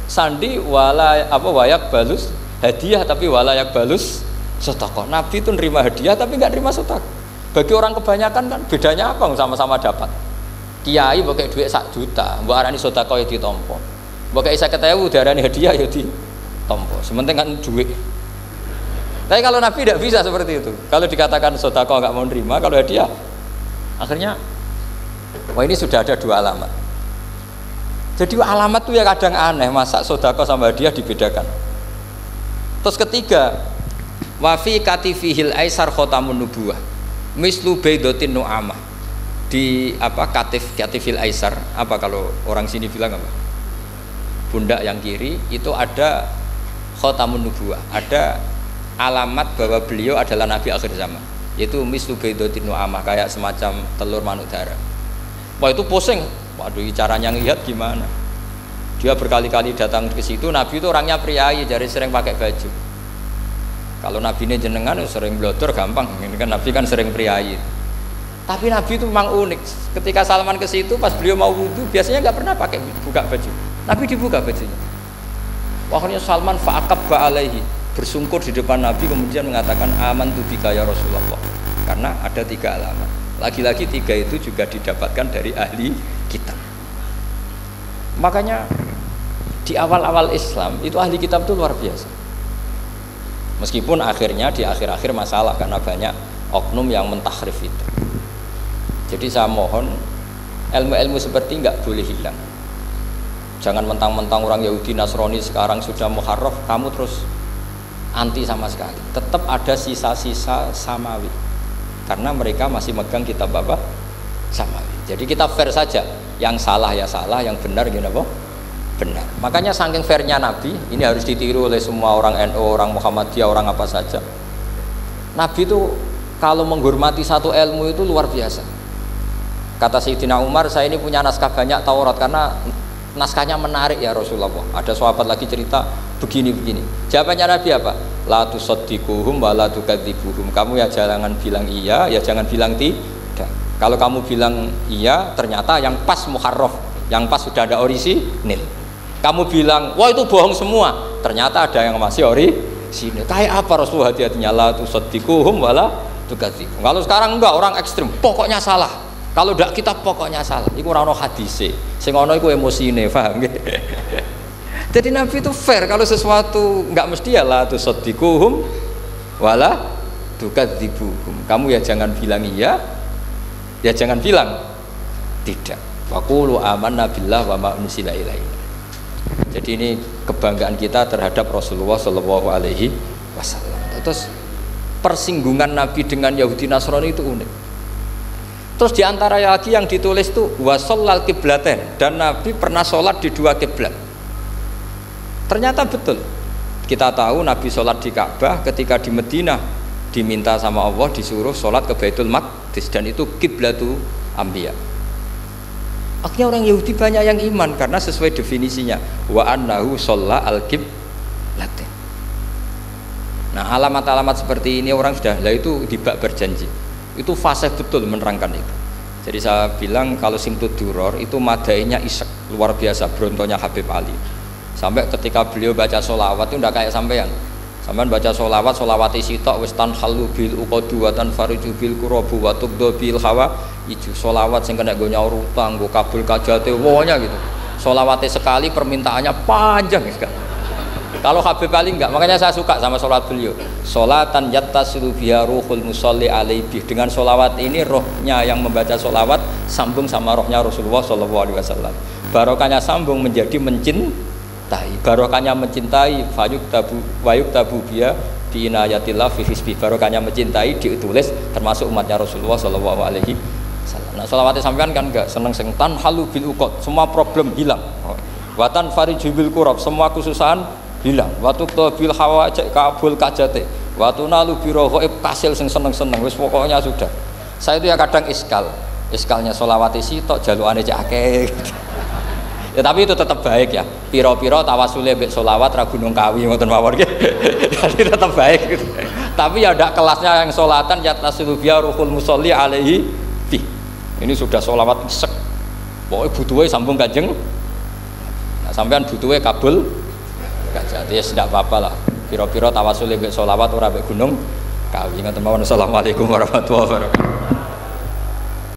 Speaker 1: Sandi wayak balus hadiah, tapi walayak balus sedekah. Nabi itu nerima hadiah tapi nggak nerima sedekah. Bagi orang kebanyakan kan bedanya apa? Sama-sama dapat. Kiai pakai duit 1 juta, mbok arani sedekah ya ditampa. Mbok kayak 50.000 diarani hadiah ya ditampa. Sementing kan duit. Tapi kalau Nabi tidak bisa seperti itu. Kalau dikatakan sedekah nggak mau nerima, kalau hadiah akhirnya wah ini sudah ada 2 alamat. Jadi alamat itu ya kadang aneh, masa sedekah sama hadiah dibedakan. Terus ketiga, wafi katifihil aisar khotamun nubuwah mislu baidotin nu'amah. Di katifil aisar, apa kalau orang sini bilang apa? Pundak yang kiri itu ada khotamun nubuwah, ada alamat bahwa beliau adalah nabi akhir zaman, yaitu mislu baidotin nu'amah, kayak semacam telur manuk dara. Wah itu pusing. Waduh, caranya ngelihat gimana? Dia berkali-kali datang ke situ. Nabi itu orangnya priayi, jadi sering pakai baju. Kalau Nabi ini jenengan sering blodor gampang. Ini kan Nabi kan sering priayi. Tapi Nabi itu memang unik. Ketika Salman ke situ, pas beliau mau wudu, biasanya nggak pernah pakai buka baju. Nabi dibuka bajunya. Akhirnya Salman fa'aqabba alaihi, bersungkur di depan Nabi, kemudian mengatakan amantu bika ya Rasulullah. Karena ada 3 alamat. Lagi-lagi 3 itu juga didapatkan dari ahli kitab. Makanya di awal-awal Islam itu ahli kitab itu luar biasa. Meskipun akhirnya di akhir-akhir masalah karena banyak oknum yang mentahrif itu. Jadi saya mohon ilmu-ilmu seperti nggak boleh hilang. Jangan mentang-mentang orang Yahudi Nasrani sekarang sudah muharraf kamu terus anti sama sekali. Tetap ada sisa-sisa samawi. karena mereka masih megang kitab apa? Samawi. Jadi kita fair saja, yang salah ya salah, yang benar gini apa? Benar. Makanya saking fairnya Nabi, ini harus ditiru oleh semua orang NU, orang Muhammadiyah, orang apa saja. Nabi itu kalau menghormati satu ilmu itu luar biasa. Kata Sayyidina Umar, saya ini punya naskah banyak Taurat karena naskahnya menarik ya Rasulullah. Ada sahabat lagi cerita begini-begini. Jawabannya Nabi apa? La tusaddiquhum wa la tukadzibuhum. Kamu ya jangan bilang iya, ya jangan bilang tidak. Kalau kamu bilang iya, ternyata yang pas muharraf, yang pas sudah ada orisinil. Kamu bilang, wah itu bohong semua, ternyata ada yang masih orisinil. Kayak apa Rasulullah hati-hatinya? La tusaddiquhum wa la tukadzibuhum. Kalau sekarang enggak, orang ekstrim, pokoknya salah. Kalau tidak kita pokoknya salah. Iku ora ono hadise. Sing ono iku emosine, paham nggih? Jadi Nabi itu fair, kalau sesuatu enggak mesti ya la tusaddiquhum wala tukadzibuhum. Kamu ya jangan bilang iya, ya jangan bilang tidak. Waqulu amanna billah wa ma unzila ilaina. Jadi ini kebanggaan kita terhadap Rasulullah Shallallahu alaihi wasallam. Terus persinggungan Nabi dengan Yahudi Nasrani itu unik. Terus diantara lagi yang ditulis itu wasallal kiblaten, dan Nabi pernah sholat di dua kiblat. Ternyata betul. Kita tahu Nabi sholat di Ka'bah, ketika di Madinah diminta sama Allah disuruh sholat ke Baitul Maqdis, dan itu kiblatu Anbiya. Akhirnya orang Yahudi banyak yang iman karena sesuai definisinya wa annahu sholla al kiblaten. Nah alamat-alamat seperti ini orang sudah lah itu dibak berjanji. Itu fasih betul menerangkan itu. Jadi saya bilang kalau Simtud Duror itu madainya isek luar biasa, brontonya Habib Ali. Sampai ketika beliau baca sholawat itu tidak kayak sampean. Sampean baca sholawat, sholawati sitok wis tanhalu bil uqadu wa tanfariju bil qurabu wa tuqdu bil hawa ijo. Sholawat sing kena go nyaur utang, go kabul kajate wonya gitu. Sholawatnya sekali permintaannya panjang sekali. Kalau Habib Ali enggak, makanya saya suka sama sholat beliau. Sholatan yattasilu biha ruhul musolli alaihi. Dengan sholawat ini rohnya yang membaca sholawat sambung sama rohnya Rasulullah SAW. Barokahnya sambung menjadi mencintai. Barokahnya mencintai wayuk tabu biha bi inayatillah fi hisbi. Barokahnya mencintai ditulis termasuk umatnya Rasulullah SAW. Nah sholawatnya sampean kan enggak seneng tan halu bil uqad, semua problem hilang. Watan fariju bil kurab, semua kesusahan hilang. Waktu bil hawa cek kabul kajate. Waktu nalu biro ghaib kasil sing seneng-seneng. Wis pokoknya sudah. Saya itu ya kadang iskalnya sholawati sitok jalukane cek akeh. Ya tapi itu tetap baik ya. Piro-piro tawasule mbek sholawat ra gunung kawi ngoten mawon nggih. Jadi tetap baik gitu. Tapi ya ndak kelasnya yang sholatan yatasilu biya ruhul musolli alaihi fi. Ini sudah sholawat isek. Pokoke butuhe sambung Kanjeng. Nah, sampean butuhe kabul jadi ya tidak apa-apa lah. Piro-piro tawasul mbek sholawat ora mbek gunung kawi. Assalamualaikum warahmatullahi wabarakatuh.